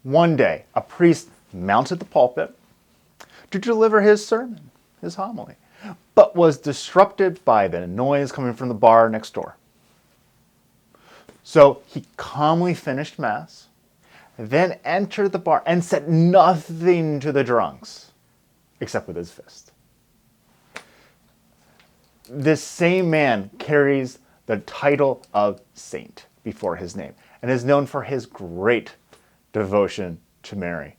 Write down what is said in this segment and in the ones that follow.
One day, a priest mounted the pulpit to deliver his sermon, his homily, but was disrupted by the noise coming from the bar next door. So he calmly finished Mass, then entered the bar and said nothing to the drunks, except with his fist. This same man carries the title of saint before his name and is known for his great devotion to Mary.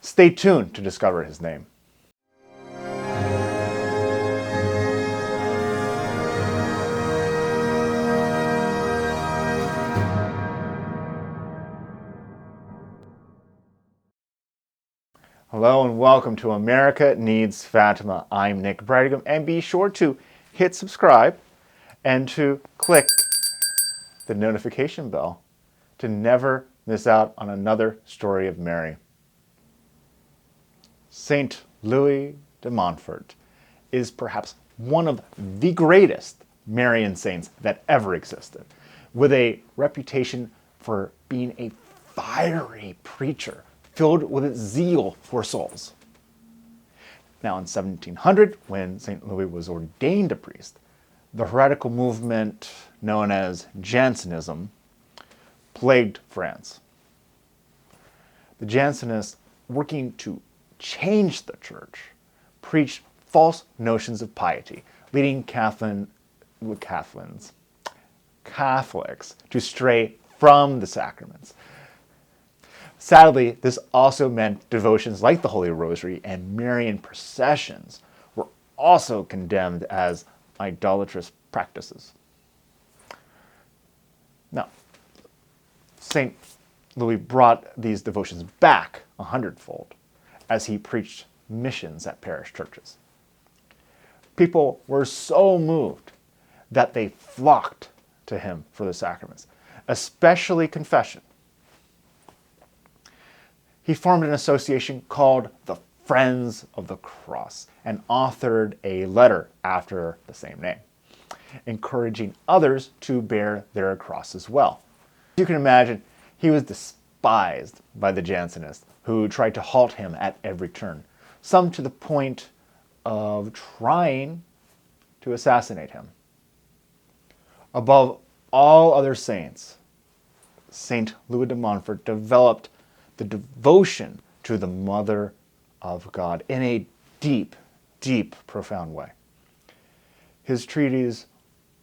Stay tuned to discover his name. Hello and welcome to America Needs Fatima. I'm 𝗙𝗁𝗏, and be sure to hit subscribe and to click the notification bell to never miss out on another story of Mary. Saint Louis de Montfort is perhaps one of the greatest Marian saints that ever existed, with a reputation for being a fiery preacher filled with zeal for souls. Now in 1700, when St. Louis was ordained a priest, the heretical movement known as Jansenism plagued France. The Jansenists, working to change the church, preached false notions of piety, leading Catholics to stray from the sacraments. Sadly, this also meant devotions like the Holy Rosary and Marian processions were also condemned as idolatrous practices. Now, St. Louis brought these devotions back 100-fold as he preached missions at parish churches. People were so moved that they flocked to him for the sacraments, especially confession. He formed an association called the Friends of the Cross and authored a letter after the same name, encouraging others to bear their cross as well. You can imagine, he was despised by the Jansenists, who tried to halt him at every turn, some to the point of trying to assassinate him. Above all other saints, St. Louis de Montfort developed the devotion to the Mother of God in a deep, deep, profound way. His treatise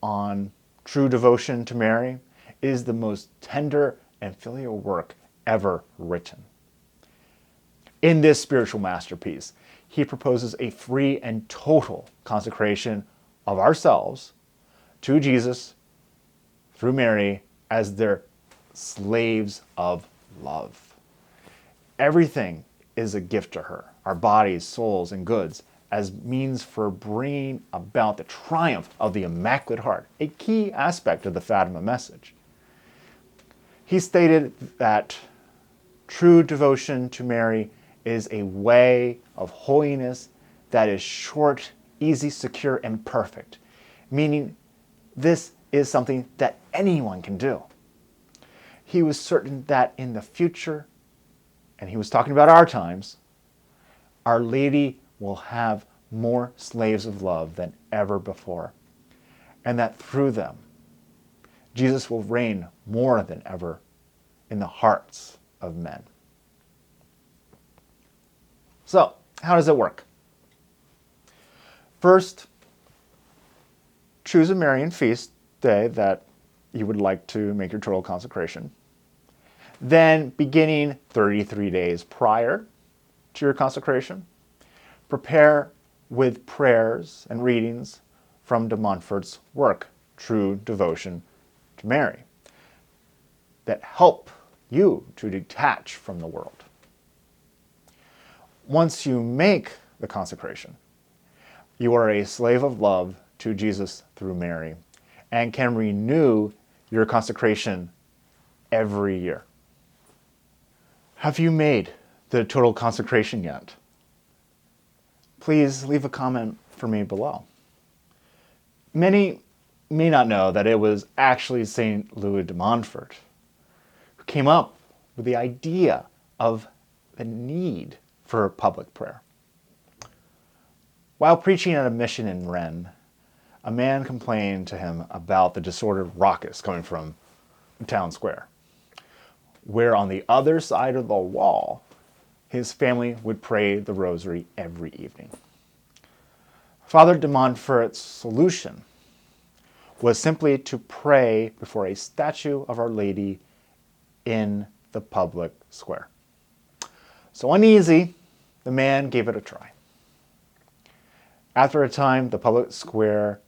on true devotion to Mary is the most tender and filial work ever written. In this spiritual masterpiece, he proposes a free and total consecration of ourselves to Jesus through Mary as their slaves of love. Everything is a gift to her, our bodies, souls, and goods, as means for bringing about the triumph of the Immaculate Heart, a key aspect of the Fatima message. He stated that true devotion to Mary is a way of holiness that is short, easy, secure, and perfect, meaning this is something that anyone can do. He was certain that in the future, and he was talking about our times, Our Lady will have more slaves of love than ever before, and that through them, Jesus will reign more than ever in the hearts of men. So, how does it work? First, choose a Marian feast day that you would like to make your total consecration. Then, beginning 33 days prior to your consecration, prepare with prayers and readings from de Montfort's work, True Devotion to Mary, that help you to detach from the world. Once you make the consecration, you are a slave of love to Jesus through Mary and can renew your consecration every year. Have you made the total consecration yet? Please leave a comment for me below. Many may not know that it was actually St. Louis de Montfort who came up with the idea of the need for public prayer. While preaching at a mission in Rennes, a man complained to him about the disordered ruckus coming from the town square, where on the other side of the wall, his family would pray the rosary every evening. Father de Montfort's solution was simply to pray before a statue of Our Lady in the public square. So uneasy, the man gave it a try. After a time, the public square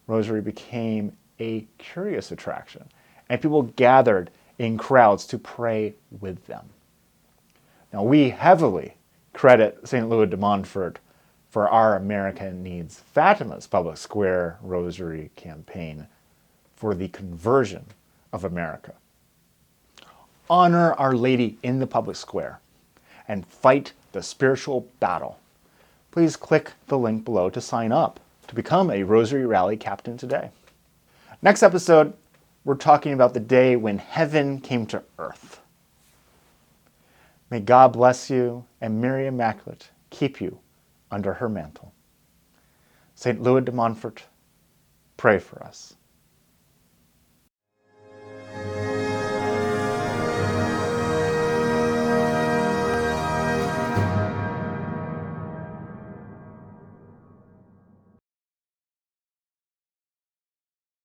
rosary became a curious attraction, and people gathered in crowds to pray with them. Now, we heavily credit St. Louis de Montfort for our America Needs Fatima's public square rosary campaign for the conversion of America. Honor Our Lady in the public square and fight the spiritual battle. Please click the link below to sign up to become a Rosary Rally captain today. Next episode, we're talking about the day when heaven came to earth. May God bless you and Mary Immaculate keep you under her mantle. St. Louis de Montfort, pray for us.